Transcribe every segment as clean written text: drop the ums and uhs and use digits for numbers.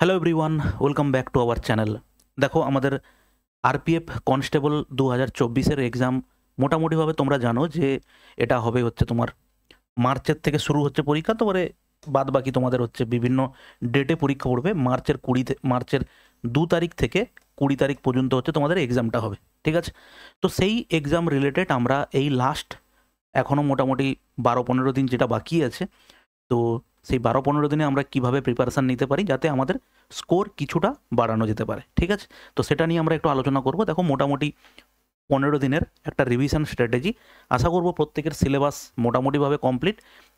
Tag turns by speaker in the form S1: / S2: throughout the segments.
S1: Hello everyone, welcome back to our channel. দেখো, আমাদের RPF constable 2024-এর exam মোটামুটিভাবে তোমরা জানো যে এটা হবে হচ্ছে তোমার মার্চের থেকে শুরু হচ্ছে পরীক্ষা। তারপরে বাদ বাকি তোমাদের হচ্ছে বিভিন্ন ডেটে পরীক্ষা পড়বে। মার্চের 2 তারিখ থেকে 20 তারিখ পর্যন্ত হচ্ছে তোমাদের এক্সামটা হবে, ঠিক আছে? তো সেই এক্সাম রিলেটেড আমরা এই লাস্ট এখনও মোটামুটি 12-15 দিন যেটা বাকি আছে, তো সেই 12-15 দিনে আমরা কিভাবে প্রিপারেশান নিতে পারি যাতে আমাদের স্কোর কিছুটা বাড়ানো যেতে পারে, ঠিক আছে? তো সেটা নিয়ে আমরা একটু আলোচনা করব। দেখো, মোটামুটি 15 দিনের একটা রিভিশন স্ট্র্যাটেজি, আশা করব প্রত্যেকের সিলেবাস মোটামুটিভাবে কমপ্লিট।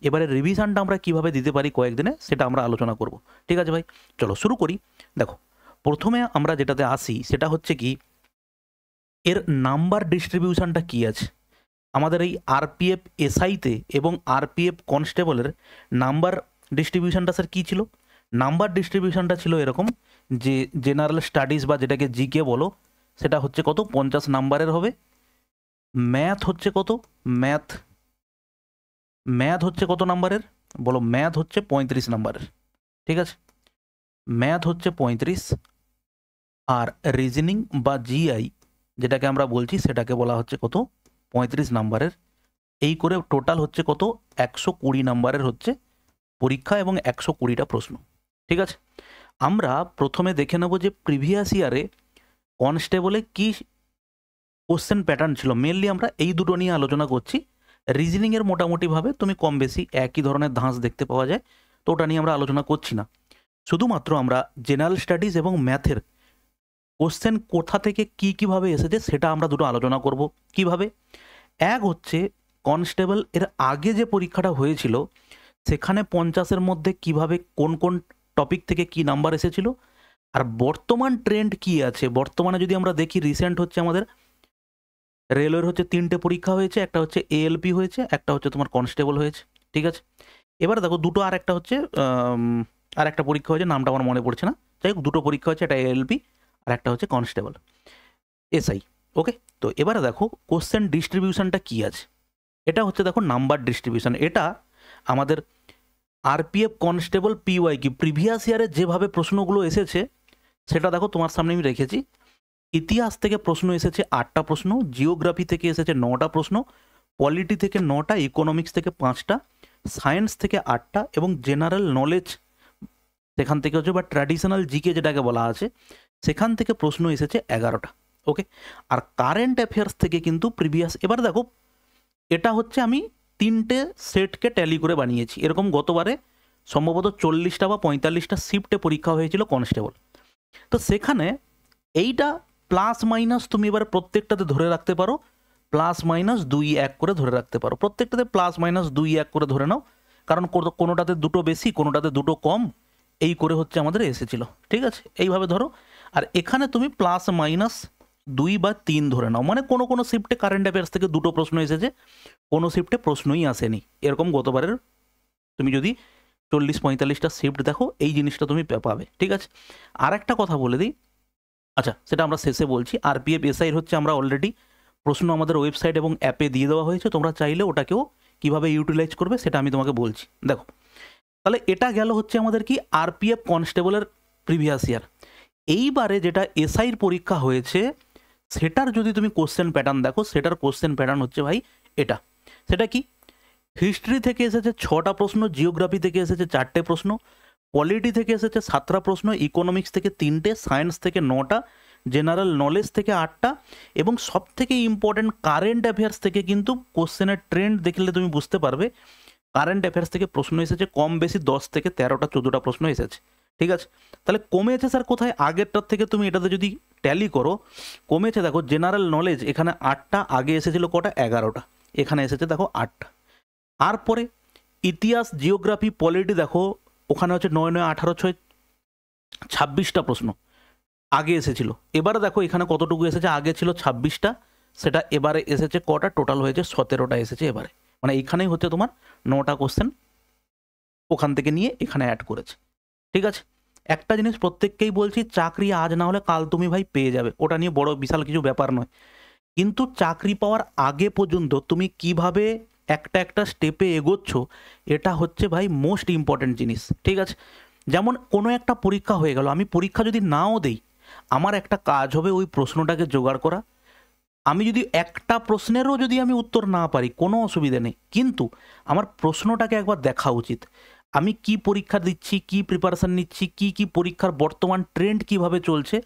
S1: এবারে রিভিশনটা আমরা কিভাবে দিতে পারি কয়েকদিনে সেটা আমরা আলোচনা করব, ঠিক আছে ভাই? চলো শুরু করি। দেখো, প্রথমে আমরা যেটাতে আসি সেটা হচ্ছে কি, এর নাম্বার ডিস্ট্রিবিউশনটা কী আছে। আমাদের এই আরপিএফ এসআইতে এবং আরপিএফ কনস্টেবলের নাম্বার ডিস্ট্রিবিউশনটা স্যার কী ছিল? নাম্বার ডিস্ট্রিবিউশনটা ছিল এরকম যে জেনারেল স্টাডিজ বা যেটাকে জিকে বলো, সেটা হচ্ছে কত, 50 নাম্বারের হবে। ম্যাথ হচ্ছে কত? ম্যাথ ম্যাথ হচ্ছে কত নাম্বারের বলো? ম্যাথ হচ্ছে 35 নাম্বারের, ঠিক আছে? ম্যাথ হচ্ছে 35। আর রিজনিং বা জিআই যেটাকে আমরা বলছি সেটাকে বলা হচ্ছে কত, 35 নাম্বারের। এই করে টোটাল হচ্ছে কত, 120 নাম্বারের হচ্ছে পরীক্ষা এবং 120টা প্রশ্ন, ঠিক আছে? আমরা প্রথমে দেখে নেব যে প্রিভিয়াস ইয়ারে কনস্টেবলে কি কোশ্চেন প্যাটার্ন ছিল। মেনলি আমরা এই দুটো নিয়ে আলোচনা করছি। রিজনিংয়ের মোটামুটিভাবে তুমি কম বেশি একই ধরনের ধাঁচ দেখতে পাওয়া যায়, তো ওটা নিয়ে আমরা আলোচনা করছি না। শুধুমাত্র আমরা জেনারেল স্টাডিজ এবং ম্যাথের কোশ্চেন কোথা থেকে কীভাবে এসেছে সেটা আমরা দুটো আলোচনা করব। কিভাবে? এক হচ্ছে কনস্টেবল এর আগে যে পরীক্ষাটা হয়েছিল সেখানে 50-এর মধ্যে কিভাবে কোন কোন টপিক থেকে কি নাম্বার এসেছিল, আর বর্তমান ট্রেন্ড কি আছে। বর্তমানে যদি আমরা দেখি, রিসেন্ট হচ্ছে আমাদের রেলওয়ের হচ্ছে 3টে পরীক্ষা হয়েছে, একটা হচ্ছে এএলপি হয়েছে, একটা হচ্ছে তোমার কনস্টেবল হয়েছে, ঠিক আছে? এবারে দেখো, দুটো আর একটা হচ্ছে আর একটা পরীক্ষা হয়েছে, নামটা আমার মনে পড়ছে না। যাই হোক, দুটো পরীক্ষা হচ্ছে, একটা এএলপি আর একটা হচ্ছে কনস্টেবল এসআই। ওকে, তো এবারে দেখো কোশ্চেন ডিস্ট্রিবিউশনটা কি আছে। এটা হচ্ছে দেখো নাম্বার ডিস্ট্রিবিউশন। এটা আমাদের আরপিএফ কনস্টেবল পিওয়াই কি প্রিভিয়াস ইয়ারে যেভাবে প্রশ্নগুলো এসেছে সেটা দেখো তোমার সামনে আমি রেখেছি। ইতিহাস থেকে প্রশ্ন এসেছে 8টা প্রশ্ন, জিওগ্রাফি থেকে এসেছে 9টা প্রশ্ন, পলিটি থেকে 9টা, ইকোনমিক্স থেকে 5টা, সায়েন্স থেকে 8টা এবং জেনারেল নলেজ সেখান থেকে হচ্ছে বা ট্র্যাডিশনাল জিকে যেটাকে বলা আছে সেখান থেকে প্রশ্ন এসেছে 11টা। ওকে, আর কারেন্ট অ্যাফেয়ার্স থেকে কিন্তু প্রিভিয়াস, এবার দেখো এটা হচ্ছে আমি 3টে সেটকে ট্যালি করে বানিয়েছি। এরকম গতবারে সম্ভবত 40টা বা 45টা শিফটে পরীক্ষা হয়েছিল কনস্টেবল। তো সেখানে এইটা প্লাস মাইনাস তুমি এবার প্রত্যেকটাতে ধরে রাখতে পারো, প্লাস মাইনাস 2-1 করে ধরে রাখতে পারো। প্রত্যেকটাতে প্লাস মাইনাস 2-1 করে ধরে নাও, কারণ কোনোটাতে দুটো বেশি, কোনোটাতে দুটো কম, এই করে হচ্ছে আমাদের এসেছিল, ঠিক আছে? এইভাবে ধরো। আর এখানে তুমি প্লাস মাইনাস 2 বা 3 ধরে নাও, মানে কোনো কোনো শিফটে কারেন্ট অ্যাফেয়ার্স থেকে দুটো প্রশ্ন এসেছে, কোনো শিফটে প্রশ্নই আসেনি। এরকম গতবারের তুমি যদি 40-45টা শিফট দেখো, এই জিনিসটা তুমি পাবে, ঠিক আছে? আর একটা কথা বলে দিই, আচ্ছা সেটা আমরা শেষে বলছি। আরপিএফ এসআইর হচ্ছে আমরা অলরেডি প্রশ্ন আমাদের ওয়েবসাইট এবং অ্যাপে দিয়ে দেওয়া হয়েছে, তোমরা চাইলে ওটাকেও কিভাবে ইউটিলাইজ করবে সেটা আমি তোমাকে বলছি। দেখো, তাহলে এটা গেল হচ্ছে আমাদের কি আরপিএফ কনস্টেবলের প্রিভিয়াস ইয়ার। এইবারে যেটা এসআইর পরীক্ষা হয়েছে সেটার যদি তুমি কোশ্চেন প্যাটার্ন দেখো, সেটার কোশ্চেন প্যাটার্ন হচ্ছে ভাই এটা। সেটা কি? হিস্ট্রি থেকে এসেছে 6টা প্রশ্ন, জিওগ্রাফি থেকে এসেছে 4টে প্রশ্ন, পলিটি থেকে এসেছে 7টা প্রশ্ন, ইকোনমিক্স থেকে 3টে, সায়েন্স থেকে 9টা, জেনারেল নলেজ থেকে 8টা, এবং সব থেকে ইম্পর্টেন্ট কারেন্ট অ্যাফেয়ার্স থেকে কিন্তু কোশ্চেনের ট্রেন্ড দেখলে তুমি বুঝতে পারবে কারেন্ট অ্যাফেয়ার্স থেকে প্রশ্ন এসেছে কম বেশি 10 থেকে 13টা 14টা প্রশ্ন এসেছে, ঠিক আছে? তাহলে কমেছে স্যার কোথায়? আগেরটার থেকে তুমি এটাতে যদি ট্যালি করো, কমেছে দেখো জেনারেল নলেজ এখানে 8টা, আগে এসেছিল কটা? 11টা, এখানে এসেছে দেখো 8টা। আর পরে ইতিহাস, জিওগ্রাফি, পলিটি দেখো ওখানে হচ্ছে 9-9-18-6 26টা প্রশ্ন আগে এসেছিল। এবারে দেখো এখানে কতটুকু এসেছে, আগে ছিল 26টা, সেটা এবারে এসেছে কটা? টোটাল হয়েছে 17টা এসেছে এবারে। মানে এইখানেই হচ্ছে তোমার 9টা কোশ্চেন ওখান থেকে নিয়ে এখানে অ্যাড করেছে, ঠিক আছে? একটা জিনিস প্রত্যেককেই বলছি, চাকরি আজ না হলে কাল তুমি ভাই পেয়ে যাবে, ওটা নিয়ে বড় বিশাল কিছু ব্যাপার নয়। কিন্তু চাকরি পাওয়ার আগে পর্যন্ত তুমি কিভাবে একটা একটা স্টেপে এগোচ্ছ, এটা হচ্ছে ভাই মোস্ট ইম্পর্ট্যান্ট জিনিস, ঠিক আছে? যেমন কোনো একটা পরীক্ষা হয়ে গেল, আমি পরীক্ষা যদি নাও দেই, আমার একটা কাজ হবে ওই প্রশ্নটাকে জোগাড় করা। আমি যদি একটা প্রশ্নেরও যদি আমি উত্তর না পারি কোনো অসুবিধা নেই, কিন্তু আমার প্রশ্নটাকে একবার দেখা উচিত। আমি কি পরীক্ষা দিচ্ছি, কি প্রিপারেশান নিচ্ছি, কি কি পরীক্ষার বর্তমান ট্রেন্ড কিভাবে চলছে।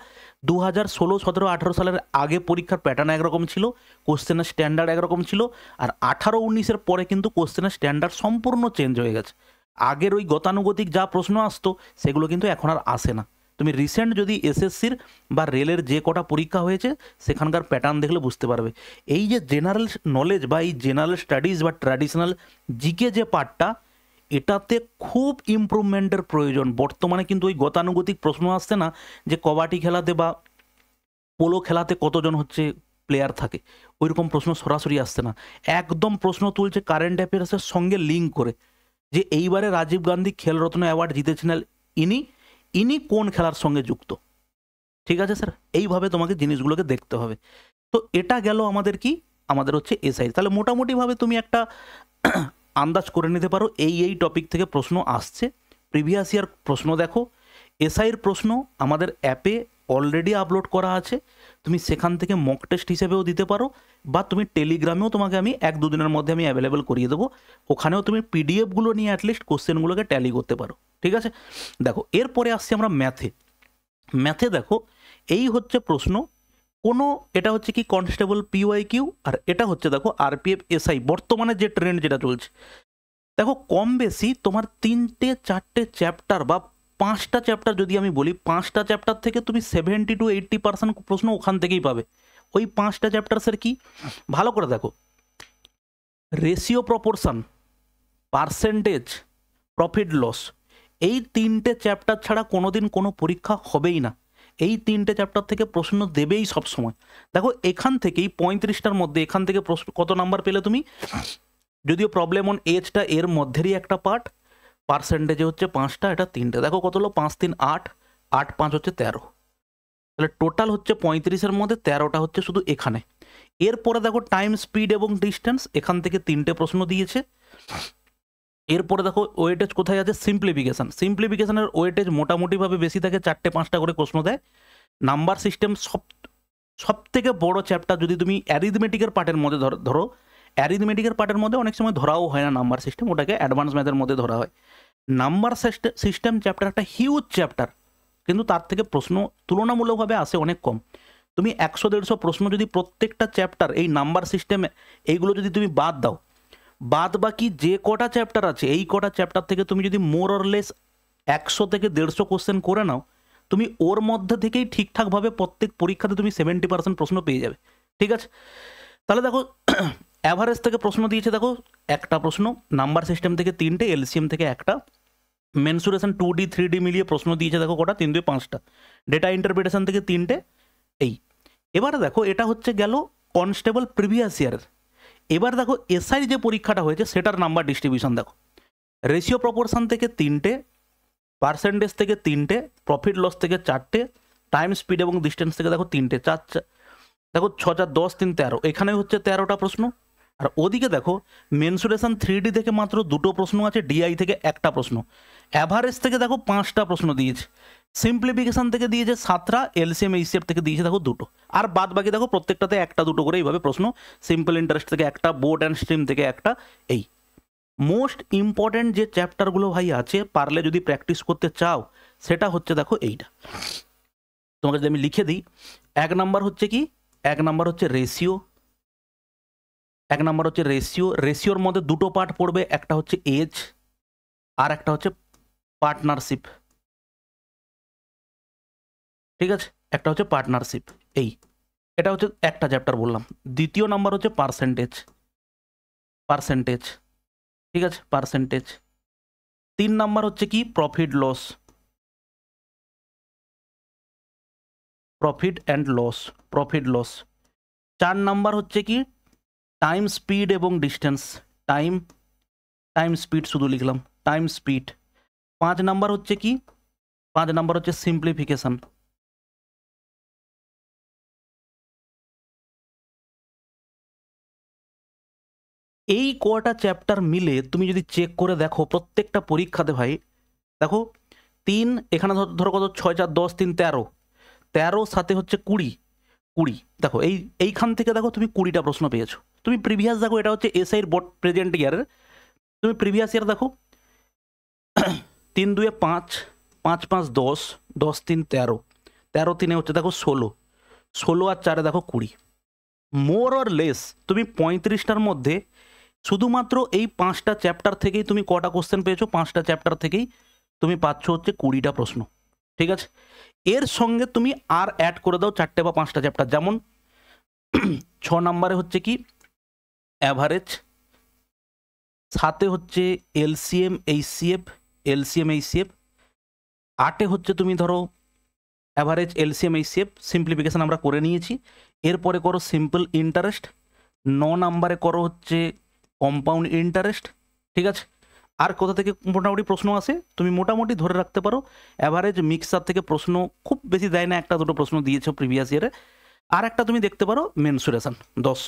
S1: 2016, 17, 18 সালের আগে পরীক্ষার প্যাটার্ন একরকম ছিল, কোশ্চেনের স্ট্যান্ডার্ড একরকম ছিল, আর 18, 19-এর পরে কিন্তু কোশ্চেনের স্ট্যান্ডার্ড সম্পূর্ণ চেঞ্জ হয়ে গেছে। আগের ওই গতানুগতিক যা প্রশ্ন আসতো সেগুলো কিন্তু এখন আর আসে না। তুমি রিসেন্ট যদি এসএসসির বা রেলের যে কটা পরীক্ষা হয়েছে সেখানকার প্যাটার্ন দেখলে বুঝতে পারবে। এই যে জেনারেল নলেজ বা এই জেনারেল স্টাডিজ বা ট্র্যাডিশনাল জিকে যে পার্টটা, এটাতে খুব ইমপ্রুভমেন্টের প্রয়োজন। বর্তমানে কিন্তু ওই গতানুগতিক প্রশ্ন আসছে না যে কবাডি খেলাতে বা পোলো খেলাতে কতজন হচ্ছে প্লেয়ার থাকে, ওইরকম প্রশ্ন সরাসরি আসছে না। একদম প্রশ্ন তুলছে কারেন্ট অ্যাফেয়ার্সের সঙ্গে লিঙ্ক করে, যে এইবারে রাজীব গান্ধী খেলরত্ন অ্যাওয়ার্ড জিতেছিলেন ইনি, ইনি কোন খেলার সঙ্গে যুক্ত। ঠিক আছে স্যার, এইভাবে তোমাকে জিনিসগুলোকে দেখতে হবে। তো এটা গেল আমাদের কি, আমাদের হচ্ছে এসআই। তাহলে মোটামুটিভাবে তুমি একটা আন্দাজ করে নিতে পারো এই টপিক থেকে প্রশ্ন আসছে। প্রিভিয়াস ইয়ার প্রশ্ন দেখো, এসআইয়ের প্রশ্ন আমাদের অ্যাপে অলরেডি আপলোড করা আছে, তুমি সেখান থেকে মক টেস্ট হিসেবেও দিতে পারো, বা তুমি টেলিগ্রামেও তোমাকে আমি 1-2 দিনের মধ্যে আমি অ্যাভেলেবেল করিয়ে দেবো, ওখানেও তুমি পিডিএফগুলো নিয়ে অ্যাটলিস্ট কোশ্চেনগুলোকে ট্যালি করতে পারো। ঠিক আছে, দেখো এরপরে আসছি আমরা ম্যাথে। ম্যাথে দেখো এই হচ্ছে প্রশ্ন কোনো, এটা হচ্ছে কি কনস্টেবল পিওয়াই কিউ, আর এটা হচ্ছে দেখো আরপিএফ এসআই, বর্তমানে যে ট্রেন্ড যেটা চলছে। দেখো কম বেশি তোমার 3-4টে চ্যাপ্টার বা 5টা চ্যাপ্টার যদি আমি বলি, 5টা চ্যাপ্টার থেকে তুমি 70-80% প্রশ্ন ওখান থেকেই পাবে। ওই 5টা চ্যাপ্টার্সের কি, ভালো করে দেখো, ratio proportion, percentage, profit loss, এই 3টে চ্যাপ্টার ছাড়া কোনোদিন কোনো পরীক্ষা হবেই না। এই 3টে চ্যাপ্টার থেকে প্রশ্ন দেবেই সবসময়। দেখো এখান থেকেই 35টার মধ্যে এখান থেকে প্রশ্ন কত নাম্বার পেলে তুমি, যদিও প্রবলেম অন এজটা এর মধ্যেরই একটা পার্ট, পার্সেন্টেজে হচ্ছে 5টা, এটা 3টে, দেখো কত হলো, 5 3 8, 8 5 হচ্ছে 13, তাহলে টোটাল হচ্ছে 35-এর মধ্যে 13টা হচ্ছে শুধু এখানে। এরপরে দেখো টাইম, স্পিড এবং ডিস্টেন্স, এখান থেকে 3টে প্রশ্ন দিয়েছে। এরপরে দেখো ওয়েটেজ কোথায় আছে, সিম্পলিফিকেশান, সিম্পলিফিকেশানের ওয়েটেজ মোটামুটিভাবে বেশি থাকে, 4টে 5টা করে প্রশ্ন দেয়। নাম্বার সিস্টেম সব থেকে বড় চ্যাপ্টার, যদি তুমি অ্যারিথমেটিকের পার্টের মধ্যে ধরো অ্যারিথমেটিকের পার্টের মধ্যে অনেক সময় ধরাও হয় না নাম্বার সিস্টেম, ওটাকে অ্যাডভান্স ম্যাথের মধ্যে ধরা হয়। নাম্বার সিস্টেম চ্যাপ্টার একটা হিউজ চ্যাপ্টার, কিন্তু তার থেকে প্রশ্ন তুলনামূলকভাবে আসে অনেক কম। তুমি 100-150 প্রশ্ন যদি প্রত্যেকটা চ্যাপ্টার এই নাম্বার সিস্টেমে এইগুলো যদি তুমি বাদ দাও, বাদ বাকি যে কটা চ্যাপ্টার আছে এই কটা চ্যাপ্টার থেকে তুমি যদি মোর অর লেস 100 থেকে 150 কোশ্চেন করে নাও, তুমি ওর মধ্যে থেকেই ঠিকঠাকভাবে প্রত্যেক পরীক্ষাতে তুমি 70% প্রশ্ন পেয়ে যাবে। ঠিক আছে, তাহলে দেখো অ্যাভারেজ থেকে প্রশ্ন দিয়েছে, দেখো একটা প্রশ্ন, নাম্বার সিস্টেম থেকে 3টে, এলসিএম থেকে একটা, মেনসুরেশন 2D 3D মিলিয়ে প্রশ্ন দিয়েছে দেখো কটা, 3 2 5টা, ডেটা ইন্টারপ্রিটেশন থেকে 3টে। এই এবারে দেখো এটা হচ্ছে গেল কনস্টেবল প্রিভিয়াস ইয়ারের। এবার দেখো এসআই যে পরীক্ষাটা হয়েছে সেটার নাম্বার ডিস্ট্রিবিউশন দেখো, রেশিও প্রপোর্শন থেকে 3টে, পার্সেন্টেজ থেকে 3টে, প্রফিট লস থেকে 4টে, টাইম, স্পিড এবং ডিস্টেন্স থেকে দেখো 3টে, 4 দেখো 6 4 10 3 13, এখানে হচ্ছে 13টা প্রশ্ন। আর ওদিকে দেখো মেনসুরেশন 3D থেকে মাত্র 2টো প্রশ্ন আছে, ডিআই থেকে একটা প্রশ্ন, অ্যাভারেজ থেকে দেখো 5টা প্রশ্ন দিয়েছে, সিম্পলিফিকেশন থেকে দিয়েছে 7টা, এলসিএম এইচসিএফ থেকে দিয়েছে দেখো 2টো, আর বাদ বাকি দেখো প্রত্যেকটাতে 1-2 করে এইভাবে প্রশ্ন, সিম্পল ইন্টারেস্ট থেকে একটা, বোর্ড অ্যান্ড স্ট্রিম থেকে একটা। এই মোস্ট ইম্পর্ট্যান্ট যে চ্যাপ্টারগুলো ভাই আছে, পারলে যদি প্র্যাকটিস করতে চাও, সেটা হচ্ছে দেখো এইটা, তোমাকে যদি আমি লিখে দিই, 1 নাম্বার হচ্ছে কি, 1 নাম্বার হচ্ছে রেশিও, 1 নাম্বার হচ্ছে রেশিও, রেশিওর মধ্যে 2টো পার্ট পড়বে, একটা হচ্ছে এজ আর একটা হচ্ছে পার্টনারশিপ। ঠিক আছে, একটা হচ্ছে পার্টনারশিপ। এই এটা হচ্ছে একটা চ্যাপ্টার বললাম। দ্বিতীয় নাম্বার হচ্ছে পার্সেন্টেজ, পার্সেন্টেজ, ঠিক আছে, পার্সেন্টেজ। 3 নাম্বার হচ্ছে কি, profit loss, profit and loss, profit loss. 4 number হচ্ছে কি, টাইম, স্পিড এবং ডিস্টেন্স, টাইম, টাইম স্পিড শুধু লিখলাম, টাইম স্পিড। 5 নাম্বার হচ্ছে কি, 5 নাম্বার হচ্ছে সিম্পলিফিকেশন। এই কটা চ্যাপ্টার মিলে তুমি যদি চেক করে দেখো প্রত্যেকটা পরীক্ষাতে ভাই, দেখো 3 এখানে ধরো কত 6 4 10 3 13, 13 সাথে হচ্ছে 20, 20 দেখো এইখান থেকে দেখো তুমি 20টা প্রশ্ন পেয়েছো। তুমি প্রিভিয়াস দেখো, এটা হচ্ছে এসআইয়ের বোর্ড প্রেজেন্ট ইয়ারের, তুমি প্রিভিয়াস ইয়ার দেখো 3 2 5, 5 5 10, 10 3 13, 13 3 হচ্ছে দেখো 16, 16 আর 4 দেখো 20। মোর অর লেস তুমি 35টার মধ্যে শুধুমাত্র এই 5টা চ্যাপ্টার থেকেই তুমি কটা কোশ্চেন পেয়েছো? 5টা চ্যাপ্টার থেকেই তুমি পাচ্ছ হচ্ছে 20টা প্রশ্ন, ঠিক আছে। এর সঙ্গে তুমি আর অ্যাড করে দাও 4টে বা 5টা চ্যাপ্টার, যেমন 6 নম্বরে হচ্ছে কি অ্যাভারেজ, 7 হচ্ছে এলসিএম এইচসিএফ, এলসিএম এইচসিএফ, 8 হচ্ছে তুমি ধরো অ্যাভারেজ এলসিএম এইচসিএফ, সিম্পলিফিকেশন আমরা করে নিয়েছি। এরপরে করো সিম্পল ইন্টারেস্ট, 9 নম্বরে করো হচ্ছে কম্পাউন্ড ইন্টারেস্ট, ঠিক আছে। আর কোথা থেকে মোটামুটি প্রশ্ন আসে তুমি মোটামুটি ধরে রাখতে পারো অ্যাভারেজ মিক্সার থেকে প্রশ্ন খুব বেশি দেয় না, একটা দুটো প্রশ্ন দিয়েছো প্রিভিয়াস ইয়ারে। আর একটা তুমি দেখতে পারো মেনসুরেশন 10,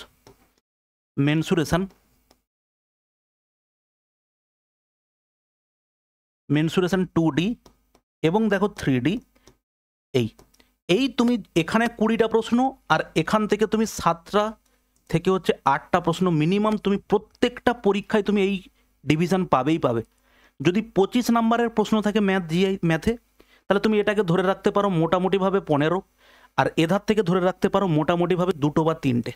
S1: মেনসুরেশন 2D এবং দেখো 3D। এই তুমি এখানে 20টা প্রশ্ন আর এখান থেকে তুমি 7টা থেকে হচ্ছে 8টা প্রশ্ন মিনিমাম তুমি প্রত্যেকটা পরীক্ষায় তুমি এই ডিভিশন পাবেই পাবে। যদি 25 নম্বরের প্রশ্ন থাকে ম্যাথে, তাহলে তুমি এটাকে ধরে রাখতে পারো মোটামুটিভাবে 15, আর এধার থেকে ধরে রাখতে পারো মোটামুটিভাবে 2 বা 3টে,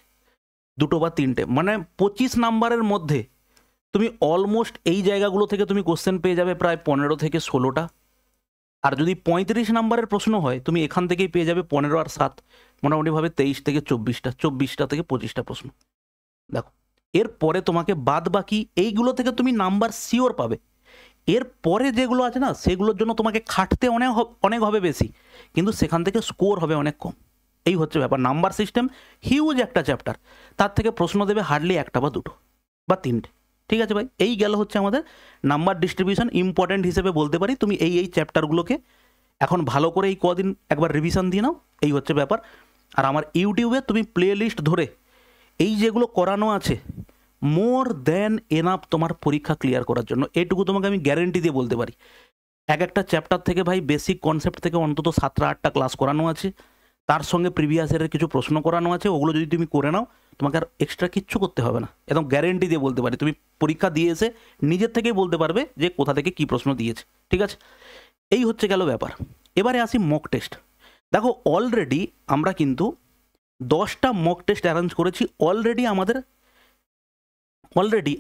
S1: মানে 25 নম্বরের মধ্যে তুমি অলমোস্ট এই জায়গাগুলো থেকে তুমি কোশ্চেন পেয়ে যাবে প্রায় 15 থেকে 16টা। আর যদি 35 নম্বরের প্রশ্ন হয় তুমি এখান থেকেই পেয়ে যাবে 15 আর 7 মোটামুটিভাবে 23 থেকে 24টা থেকে 25টা প্রশ্ন। দেখো এরপরে তোমাকে বাদ বাকি এইগুলো থেকে তুমি নাম্বার শিওর পাবে। এর পরে যেগুলো আছে না সেগুলোর জন্য তোমাকে খাটতে অনেক হবে বেশি, কিন্তু সেখান থেকে স্কোর হবে অনেক কম। এই হচ্ছে ব্যাপার। নাম্বার সিস্টেম হিউজ একটা চ্যাপ্টার, তার থেকে প্রশ্ন দেবে হার্ডলি 1টা বা 2টো বা 3টে, ঠিক আছে ভাই। এই গেল হচ্ছে আমাদের নাম্বার ডিস্ট্রিবিউশন। ইম্পর্টেন্ট হিসেবে বলতে পারি তুমি এই চ্যাপ্টারগুলোকে এখন ভালো করে এই কদিন একবার রিভিশন দিয়ে নাও, এই হচ্ছে ব্যাপার। আর আমার ইউটিউবে তুমি প্লে লিস্ট ধরে এই যেগুলো করানো আছে মোর দ্যান এনাফ তোমার পরীক্ষা ক্লিয়ার করার জন্য, এটুকু তোমাকে আমি গ্যারেন্টি দিয়ে বলতে পারি। একটা চ্যাপ্টার থেকে ভাই বেসিক কনসেপ্ট থেকে অন্তত 7টা 8টা ক্লাস করানো আছে, তার সঙ্গে প্রিভিয়াস ইয়ারের কিছু প্রশ্ন করানো আছে, ওগুলো যদি তুমি করে নাও তোমাকে আর এক্সট্রা কিচ্ছু করতে হবে না। একদম গ্যারেন্টি দিয়ে বলতে পারি, তুমি পরীক্ষা দিয়ে এসে নিজের থেকেই বলতে পারবে যে কোথা থেকে কী প্রশ্ন দিয়েছে, ঠিক আছে। এই হচ্ছে গেল ব্যাপার। এবারে আসি মক টেস্ট। দেখো অলরেডি আমরা কিন্তু 10টা মক টেস্ট অ্যারেঞ্জ করেছি। অলরেডি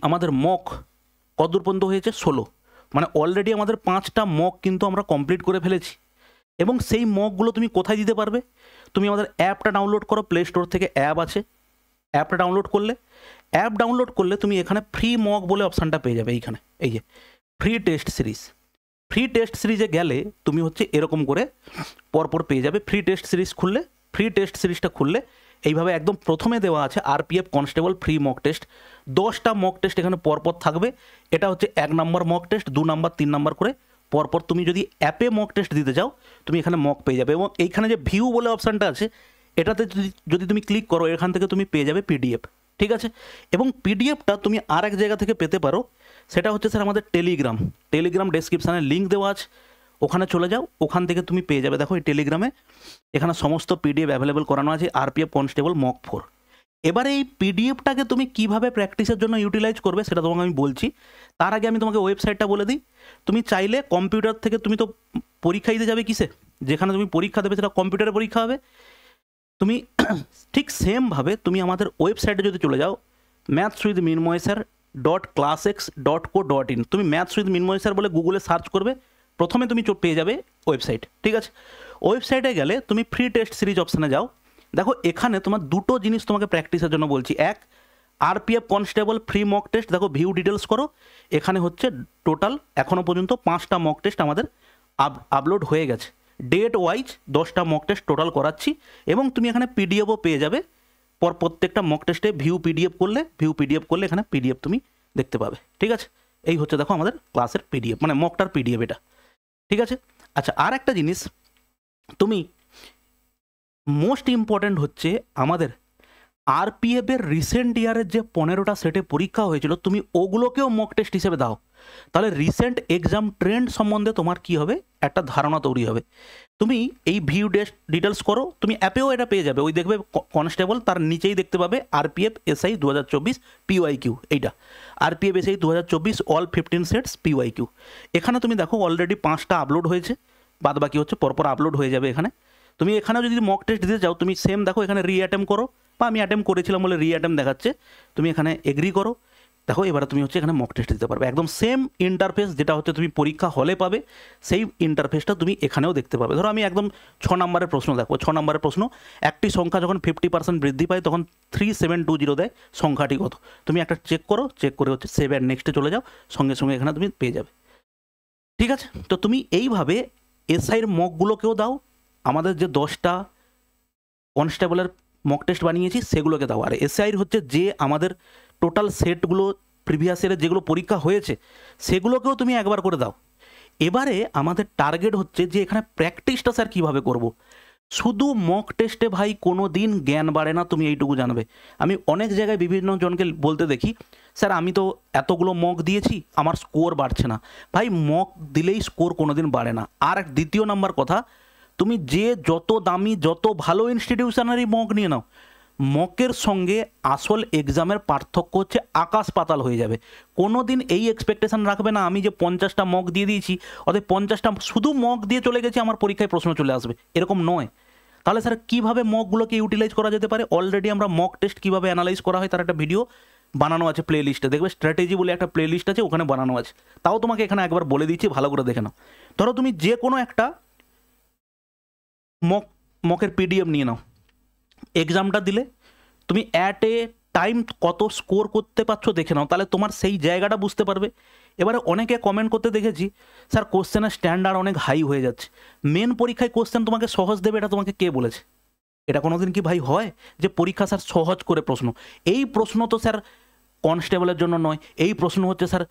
S1: আমাদের মক কতদূর পর্যন্ত হয়েছে? 16, মানে অলরেডি আমাদের 5টা মক কিন্তু আমরা কমপ্লিট করে ফেলেছি। এবং সেই মকগুলো তুমি কোথায় দিতে পারবে? তুমি আমাদের অ্যাপটা ডাউনলোড করো, প্লে স্টোর থেকে অ্যাপ আছে, অ্যাপটা ডাউনলোড করলে তুমি এখানে ফ্রি মক বলে অপশানটা পেয়ে যাবে। এইখানে এই যে ফ্রি টেস্ট সিরিজে গেলে তুমি হচ্ছে এরকম করে পরপর পেয়ে যাবে। ফ্রি টেস্ট সিরিজটা খুললে এইভাবে একদম প্রথমে দেওয়া আছে RPF constable free mock test. 10টা মক টেস্ট এখানে পরপর থাকবে। এটা হচ্ছে 1 নম্বর মক টেস্ট, 2 নম্বর 3 নম্বর করে পরপর। তুমি যদি অ্যাপে মক টেস্ট দিতে চাও তুমি এখানে মক পেয়ে যাবে। এবং এইখানে যে ভিউ বলে অপশানটা আছে এটাতে যদি তুমি ক্লিক করো এখান থেকে তুমি পেয়ে যাবে পিডিএফ, ঠিক আছে। এবং পিডিএফটা তুমি আর এক জায়গা থেকে পেতে পারো, সেটা হচ্ছে স্যার আমাদের টেলিগ্রাম ডেসক্রিপশানে লিঙ্ক দেওয়া আছে, ওখানে চলে যাও, ওখান থেকে তুমি পেয়ে যাবে। দেখো এই টেলিগ্রামে এখানে সমস্ত পিডিএফ অ্যাভেলেবেল করানো আছে আরপিএফ কনস্টেবল মক 4। এবারে এই পিডিএফটাকে তুমি কিভাবে প্র্যাকটিসের জন্য ইউটিলাইজ করবে সেটা তোমাকে আমি বলছি। তার আগে আমি তোমাকে ওয়েবসাইটটা বলে দিই। তুমি চাইলে কম্পিউটার থেকে, তুমি তো পরীক্ষা দিতে যাবে কিসে, যেখানে তুমি পরীক্ষা দেবে সেটা কম্পিউটারে পরীক্ষা হবে, তুমি ঠিক সেমভাবে তুমি আমাদের ওয়েবসাইটে যদি চলে যাও mathswithminmoysar.classx.co.in, তুমি mathswithminmoysar বলে গুগলে সার্চ করবে, প্রথমে তুমি পেয়ে যাবে ওয়েবসাইট, ঠিক আছে। ওয়েবসাইটে গেলে তুমি ফ্রি টেস্ট সিরিজ অপশানে যাও। দেখো এখানে তোমার দুটো জিনিস তোমাকে প্র্যাকটিসের জন্য বলছি। এক, RPF constable free mock test, দেখো ভিউ ডিটেলস করো, এখানে হচ্ছে টোটাল এখনও পর্যন্ত 5টা মক টেস্ট আমাদের আপলোড হয়ে গেছে। ডেট ওয়াইজ 10টা মক টেস্ট টোটাল করাচ্ছি এবং তুমি এখানে পিডিএফও পেয়ে যাবে। প্রত্যেকটা মক টেস্টে ভিউ পিডিএফ করলে এখানে পিডিএফ তুমি দেখতে পাবে, ঠিক আছে। এই হচ্ছে দেখো আমাদের ক্লাসের পিডিএফ, মানে মকটার পিডিএফ এটা, ঠিক আছে। আচ্ছা, আর একটা জিনিস তুমি মোস্ট ইম্পর্ট্যান্ট হচ্ছে আমাদের আরপিএফ এর রিসেন্ট ইয়ারের যে 15টা সেটে পরীক্ষা হয়েছিল তুমি ওগুলোকেও মক টেস্ট হিসেবে দাও, তাহলে রিসেন্ট এক্সাম ট্রেন্ড সম্বন্ধে তোমার কি হবে, একটা ধারণা তৈরি হবে। তুমি এই ভিউ ডিটেলস করো, তুমি অ্যাপেও এটা পেয়ে যাবে, ওই দেখবে কনস্টেবল, তার নিচেই দেখতে পাবে আরপিএফ এসআই 2024 পিওয়াইকিউ, এইটা RPF SI 2024 all 15 sets PYQ. এখানে তুমি দেখো অলরেডি 5টা আপলোড হয়েছে, বাদ বাকি হচ্ছে পরপর আপলোড হয়ে যাবে। এখানে তুমি এখানেও যদি মক টেস্ট দিতে চাও তুমি সেম দেখো, এখানে রিঅ্যাটেম্প করো, বা আমি অ্যাটেম্প করেছিলাম বলে রিঅ্যাটেম্প দেখাচ্ছে, তুমি এখানে এগ্রি করো। দেখো এবারে তুমি হচ্ছে এখানে মক টেস্ট দিতে পারবে, একদম সেম ইন্টারফেস যেটা হচ্ছে তুমি পরীক্ষা হলে পাবে, সেই ইন্টারফেসটা তুমি এখানেও দেখতে পাবে। ধরো আমি একদম 6 নম্বরের প্রশ্ন দেখো, 6 নম্বরের প্রশ্ন, একটি সংখ্যা যখন 50% বৃদ্ধি পায় তখন 3720 দেয়, সংখ্যাটি কত, তুমি একটা চেক করো, চেক করে হচ্ছে সেভ অ্যান্ড নেক্সটে চলে যাও, সঙ্গে সঙ্গে এখানে তুমি পেয়ে যাবে। ঠিক আছে, তো তুমি এইভাবে এসআইয়ের মকগুলোকেও দাও, আমাদের যে 10টা কনস্টেবলের মক টেস্ট বানিয়েছি সেগুলোকে দাও, আর এসআইয়ের হচ্ছে যে আমাদের টোটাল সেটগুলো প্রিভিয়াস ইয়ারের যেগুলো পরীক্ষা হয়েছে সেগুলোকেও তুমি একবার করে দাও। এবারে আমাদের টার্গেট হচ্ছে যে এখানে প্র্যাকটিসটা স্যার কীভাবে করব। শুধু মক টেস্টে ভাই কোনো দিন জ্ঞান বাড়ে না, তুমি এইটুকু জানবে। আমি অনেক জায়গায় বিভিন্ন জনকে বলতে দেখি, স্যার আমি তো এতগুলো মক দিয়েছি আমার স্কোর বাড়ছে না। ভাই মক দিলেই স্কোর কোনো দিন বাড়ে না। আর দ্বিতীয় নাম্বার কথা, তুমি যে যত দামি যত ভালো ইনস্টিটিউশনারি মক নিয়ে নাও, মকের সঙ্গে আসল এক্সামের পার্থক্য হচ্ছে আকাশ পাতাল হয়ে যাবে। কোনো দিন এই এক্সপেকটেশন রাখবে না আমি যে 50টা মক দিয়ে দিয়েছি অতএব 50টা শুধু মক দিয়ে চলে গেছি আমার পরীক্ষায় প্রশ্ন চলে আসবে, এরকম নয়। তাহলে স্যার কীভাবে মকগুলোকে ইউটিলাইজ করা যেতে পারে, অলরেডি আমরা মক টেস্ট কীভাবে অ্যানালাইজ করা হয় তার একটা ভিডিও বানানো আছে প্লে লিস্টে, দেখবে স্ট্র্যাটেজি বলে একটা প্লে লিস্ট আছে, ওখানে বানানো আছে। তাও তোমাকে এখানে একবার বলে দিচ্ছি, ভালো করে দেখে নাও। ধরো তুমি যে কোনো একটা মকের পিডিএফ নিয়ে নাও, এক্সামটা দিলে তুমি অ্যাট এ টাইম কত স্কোর করতে পারছো দেখে নাও, তাহলে তোমার সেই জায়গাটা বুঝতে পারবে। এবারে অনেকে কমেন্ট করতে দেখেছি, স্যার কোশ্চেনের স্ট্যান্ডার্ড অনেক হাই হয়ে যাচ্ছে, মেন পরীক্ষায় কোশ্চেন তোমাকে সহজ দেবে, এটা তোমাকে কে বলেছে? এটা কোনোদিন কি ভাই হয় যে পরীক্ষা স্যার সহজ করে প্রশ্ন? এই প্রশ্ন তো স্যার কনস্টেবলের জন্য নয়, এই প্রশ্ন হচ্ছে স্যার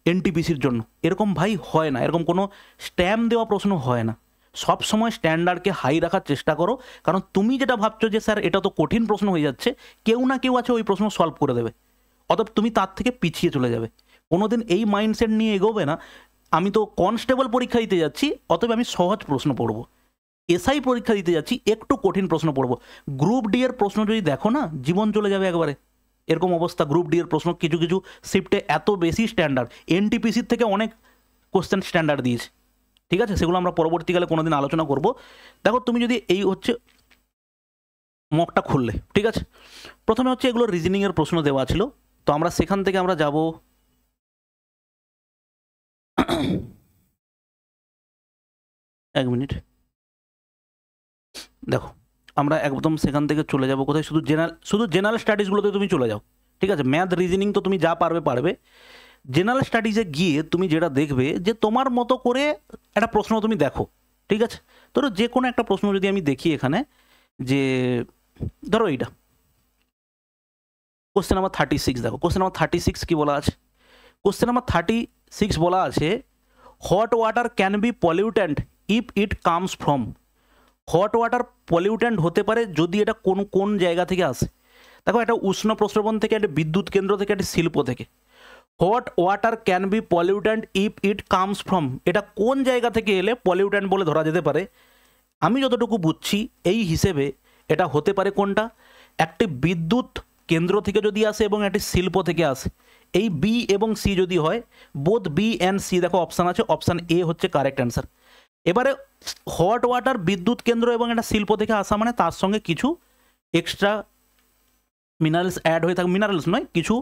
S1: এনটিপিসির জন্য, এরকম ভাই হয় না, এরকম কোনো স্ট্যাম্প দেওয়া প্রশ্ন হয় না। সব সময় স্ট্যান্ডার্ডকে হাই রাখার চেষ্টা করো, কারণ তুমি যেটা ভাবছো যে স্যার এটা তো কঠিন প্রশ্ন হয়ে যাচ্ছে, কেউ না কেউ আছে ওই প্রশ্ন সলভ করে দেবে, অতএব তুমি তার থেকে পিছিয়ে চলে যাবে। কোনোদিন এই মাইন্ডসেট নিয়ে এগোবে না, আমি তো কনস্টেবল পরীক্ষা দিতে যাচ্ছি অতএব আমি সহজ প্রশ্ন পড়বো, এসআই পরীক্ষা দিতে যাচ্ছি একটু কঠিন প্রশ্ন পড়বো। গ্রুপ ডি এর প্রশ্ন যদি দেখো না, জীবন চলে যাবে একবারে, এরকম অবস্থা। গ্রুপ ডি এর প্রশ্ন কিছু কিছু শিফটে এত বেশি স্ট্যান্ডার্ড, এনটিপিসির থেকে অনেক কোশ্চেন স্ট্যান্ডার্ড দিয়েছে। ঠিক আছে, সেগুলো আমরা পরবর্তীকালে কোনোদিন আলোচনা করব। দেখো তুমি যদি এই হচ্ছে মকটা খুললে, ঠিক আছে, প্রথমে হচ্ছে এগুলো রিজনিংয়ের প্রশ্ন দেওয়া ছিল, তো আমরা সেখান থেকে আমরা যাব এক মিনিট, দেখো আমরা একদম সেখান থেকে চলে যাব কোথায়, শুধু জেনারেল স্টাডিজগুলোতে তুমি চলে যাও। ঠিক আছে, ম্যাথ রিজনিং তো তুমি যা পারবে। জেনারেল স্টাডিজে গিয়ে তুমি যেটা দেখবে যে তোমার মতো করে একটা প্রশ্ন তুমি দেখো। ঠিক আছে, ধরো যে কোনো একটা প্রশ্ন যদি আমি দেখি এখানে, যে ধরো এইটা কোশ্চেন নাম্বার 36, দেখো কোশ্চেন নাম্বার 36 কি বলা আছে, কোশ্চেন নাম্বার 36 বলা আছে hot water can be pollutant if it comes from. Hot water pollutant হতে পারে যদি এটা কোন জায়গা থেকে আসে। দেখো একটা উষ্ণ প্রস্রবণ থেকে, একটা বিদ্যুৎ কেন্দ্র থেকে, একটা শিল্প থেকে। Hot water can be pollutant if it comes from, এটা কোন জায়গা থেকে এলে পলিউট্যান্ট বলে ধরা যেতে পারে? আমি যতটুকু বুঝছি এই হিসেবে এটা হতে পারে কোনটা, একটি বিদ্যুৎ কেন্দ্র থেকে যদি আসে এবং একটি শিল্প থেকে আসে, এই বি এবং সি যদি হয়, বোথ বি অ্যান্ড সি, দেখো অপশান আছে, অপশান এ হচ্ছে কারেক্ট অ্যান্সার। এবারে হট ওয়াটার বিদ্যুৎ কেন্দ্র এবং একটা শিল্প থেকে আসা মানে তার সঙ্গে কিছু এক্সট্রা মিনারেলস অ্যাড হয়ে থাকবে, মিনারেলস নয়, কিছু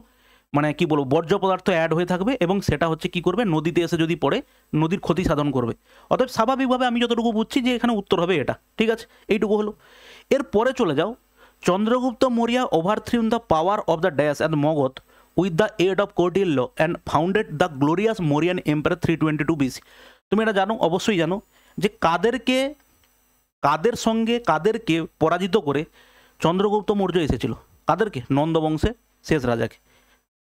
S1: মানে কি বলবো বর্জ্য পদার্থ অ্যাড হয়ে থাকবে, এবং সেটা হচ্ছে কি করবে, নদীতে এসে যদি পড়ে নদীর ক্ষতি সাধন করবে। অতএব স্বাভাবিকভাবে আমি যতটুকু বুঝছি যে এখানে উত্তর হবে এটা। ঠিক আছে, এইটুকু হলো। এরপরে চলে যাও, Chandragupta Maurya overthrew the power of the dash and Magadha with the aid of Kautilya and founded the glorious Mauryan empire 322 BC। তুমি এটা জানো, অবশ্যই জানো, যে কাদেরকে পরাজিত করে চন্দ্রগুপ্ত মৌর্য এসেছিল, কাদেরকে? নন্দ বংশে শেষ রাজাকে,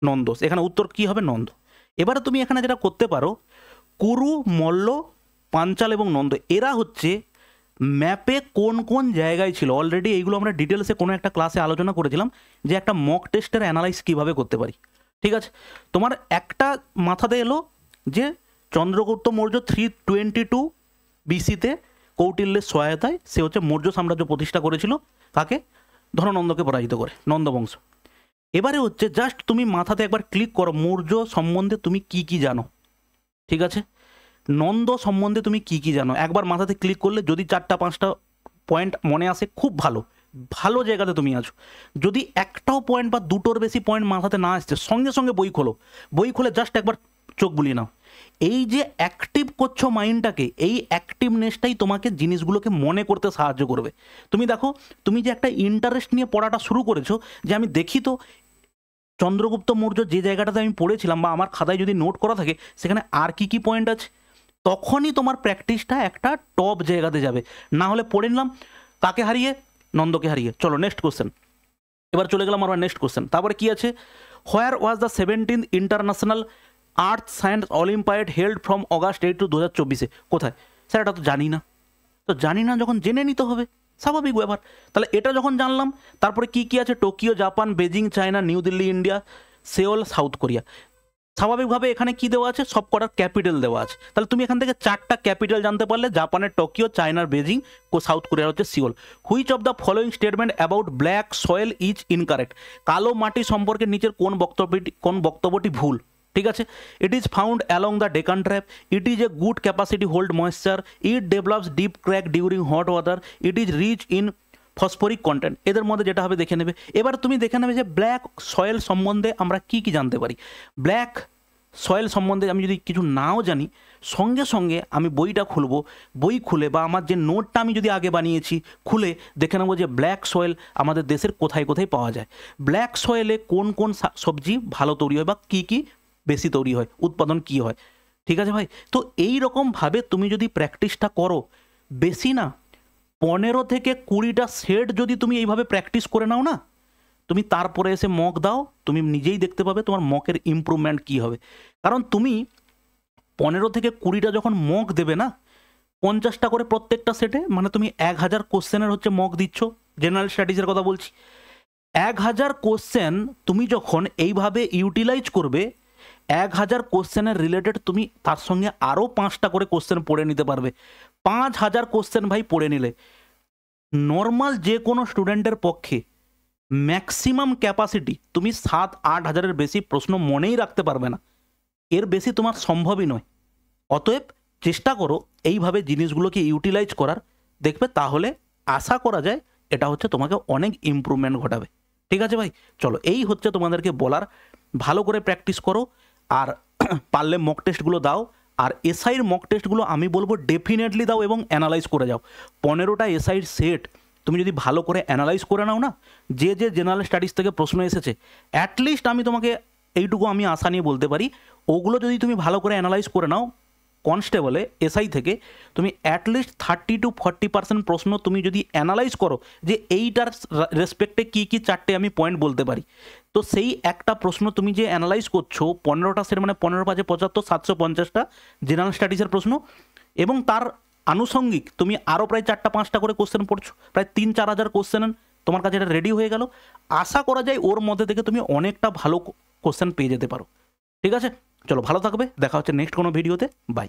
S1: নন্দ। এখানে উত্তর কি হবে? নন্দ। এবারে তুমি এখানে যেটা করতে পারো, কুরু, মল্ল, পাঞ্চাল এবং নন্দ, এরা হচ্ছে ম্যাপে কোন কোন জায়গায় ছিল, অলরেডি এইগুলো আমরা ডিটেলসে কোনো একটা ক্লাসে আলোচনা করেছিলাম যে একটা মক টেস্টের অ্যানালাইজ কীভাবে করতে পারি। ঠিক আছে, তোমার একটা মাথাতে এলো যে চন্দ্রগুপ্ত মৌর্য 322 বিসিতে কৌটিল্যের সহায়তায় সে হচ্ছে মৌর্য সাম্রাজ্য প্রতিষ্ঠা করেছিল, তাকে ধননন্দকে পরাজিত করে, নন্দবংশ। এবারে হচ্ছে জাস্ট তুমি মাথাতে একবার ক্লিক করো মৌর্য সম্বন্ধে তুমি কি কি জানো। ঠিক আছে, নন্দ সম্বন্ধে তুমি কি কি জানো, একবার মাথাতে ক্লিক করলে যদি 4-5টা পয়েন্ট মনে আসে খুব ভালো, ভালো জায়গাতে তুমি আছো। যদি একটাও পয়েন্ট বা দুটোর বেশি পয়েন্ট মাথাতে না আসছে, সঙ্গে সঙ্গে বই খোলো, বই খুলে জাস্ট একবার চোখ বুলিয়ে নাও। এই যে অ্যাক্টিভ করছো মাইন্ডটাকে, এই অ্যাক্টিভনেসটাই তোমাকে জিনিসগুলোকে মনে করতে সাহায্য করবে। তুমি দেখো, তুমি যে একটা ইন্টারেস্ট নিয়ে পড়াটা শুরু করেছো, যে আমি দেখি তো চন্দ্রগুপ্ত মৌর্য যে জায়গাটাতে আমি পড়েছিলাম বা আমার খাতায় যদি নোট করা থাকে সেখানে আর কি কি পয়েন্ট আছে, তখনই তোমার প্র্যাকটিসটা একটা টপ জায়গাতে যাবে। না হলে পড়ে নিলাম কাকে হারিয়ে, নন্দকে হারিয়ে, চলো নেক্সট কোশ্চেন, এবার চলে গেলাম আমরা নেক্সট কোশ্চেন। তারপরে কি আছে, where was the 17th International Earth Science Olympiad held from August 8 to 2024? কোথায় স্যার, এটা তো জানি না। তো জানি না যখন, জেনে নিতে হবে, স্বাভাবিক ব্যাপার। তাহলে এটা যখন জানলাম, তারপরে কি কি আছে, Tokyo Japan, Beijing China, New Delhi India, Seoul South Korea. স্বাভাবিকভাবে এখানে কি দেওয়া আছে, সব কটার ক্যাপিটাল দেওয়া আছে। তাহলে তুমি এখান থেকে 4টা ক্যাপিটাল জানতে পারলে, জাপানের টোকিও, চায়নার বেজিং, সাউথ কোরিয়ার হচ্ছে Seoul. Which of the following statement about black soil is incorrect? কালো মাটি সম্পর্কে নিচের কোন বক্তব্যটি ভুল? ঠিক আছে, it is found along the Deccan trap, it is a good capacity hold moisture, it develops deep crack during hot water, it is rich in phosphoric content. এদের মধ্যে যেটা হবে দেখে নেবে। এবার তুমি দেখে নেবে যে ব্ল্যাক সয়েল সম্বন্ধে আমরা কি কি জানতে পারি। ব্ল্যাক সয়েল সম্বন্ধে আমি যদি কিছু নাও জানি, সঙ্গে সঙ্গে আমি বইটা খুলবো, বই খুলে বা আমার যে নোটটা আমি যদি আগে বানিয়েছি খুলে দেখে নেবো যে ব্ল্যাক সয়েল আমাদের দেশের কোথায় কোথায় পাওয়া যায়, ব্ল্যাক সয়েলে কোন কোন সবজি ভালো তৈরি হয় বা কী কী বেশি তৈরি হয়, উৎপাদন কি হয়। ঠিক আছে ভাই, তো এই রকমভাবে তুমি যদি প্র্যাকটিসটা করো, বেশি না 15 থেকে 20টা সেট যদি তুমি এইভাবে প্র্যাকটিস করে নাও না, তুমি তারপরে এসে মক দাও, তুমি নিজেই দেখতে পাবে তোমার মকের ইমপ্রুভমেন্ট কী হবে। কারণ তুমি 15 থেকে 20টা যখন মক দেবে না, 50টা করে প্রত্যেকটা সেটে, মানে তুমি 1000 কোশ্চেনের হচ্ছে মক দিচ্ছ, জেনারেল স্টাডিজের কথা বলছি। 1000 কোশ্চেন তুমি যখন এইভাবে ইউটিলাইজ করবে, 1000 কোশ্চেনের রিলেটেড তুমি তার সঙ্গে আরও 5টা করে কোশ্চেন পড়ে নিতে পারবে। 5000 কোশ্চেন ভাই পড়ে নিলে নর্মাল যে কোনো স্টুডেন্টের পক্ষে ম্যাক্সিমাম ক্যাপাসিটি তুমি 7-8 হাজারের বেশি প্রশ্ন মনেই রাখতে পারবে না, এর বেশি তোমার সম্ভবই নয়। অতএব চেষ্টা করো এইভাবে জিনিসগুলোকে ইউটিলাইজ করার, দেখবে তাহলে আশা করা যায় এটা হচ্ছে তোমাকে অনেক ইমপ্রুভমেন্ট ঘটাবে। ঠিক আছে ভাই, চলো এই হচ্ছে তোমাদেরকে বলার, ভালো করে প্র্যাকটিস করো, আর পারলে মক টেস্টগুলো দাও। আর এসআইয়ের মক টেস্টগুলো আমি বলবো ডেফিনেটলি দাও এবং অ্যানালাইজ করে যাও। 15টা এসআইয়ের সেট তুমি যদি ভালো করে অ্যানালাইজ করে নাও না, যে যে জেনারেল স্টাডিজ থেকে প্রশ্ন এসেছে, অ্যাটলিস্ট আমি তোমাকে এইটুকু আমি আশা নিয়ে বলতে পারি, ওগুলো যদি তুমি ভালো করে অ্যানালাইজ করে নাও কনস্টেবলে এসআই থেকে, তুমি অ্যাটলিস্ট 30 to 40% প্রশ্ন তুমি যদি অ্যানালাইজ করো যে এইটার রেসপেক্টে কী কী 4টে আমি পয়েন্ট বলতে পারি, তো সেই একটা প্রশ্ন তুমি যে অ্যানালাইজ করছো 15টা সেট, মানে 15×5 = 75, 750টা জেনারেল স্টাডিজের প্রশ্ন, এবং তার আনুষঙ্গিক তুমি আরও প্রায় 4-5টা করে কোশ্চেন পড়ছো, প্রায় 3-4 হাজার কোশ্চেন তোমার কাছে এটা রেডি হয়ে গেল। আশা করা যায় ওর মধ্যে থেকে তুমি অনেকটা ভালো কোশ্চেন পেয়ে যেতে পারো। ঠিক আছে, চলো ভালো থাকবে, দেখা হচ্ছে নেক্সট কোনো ভিডিওতে, বাই।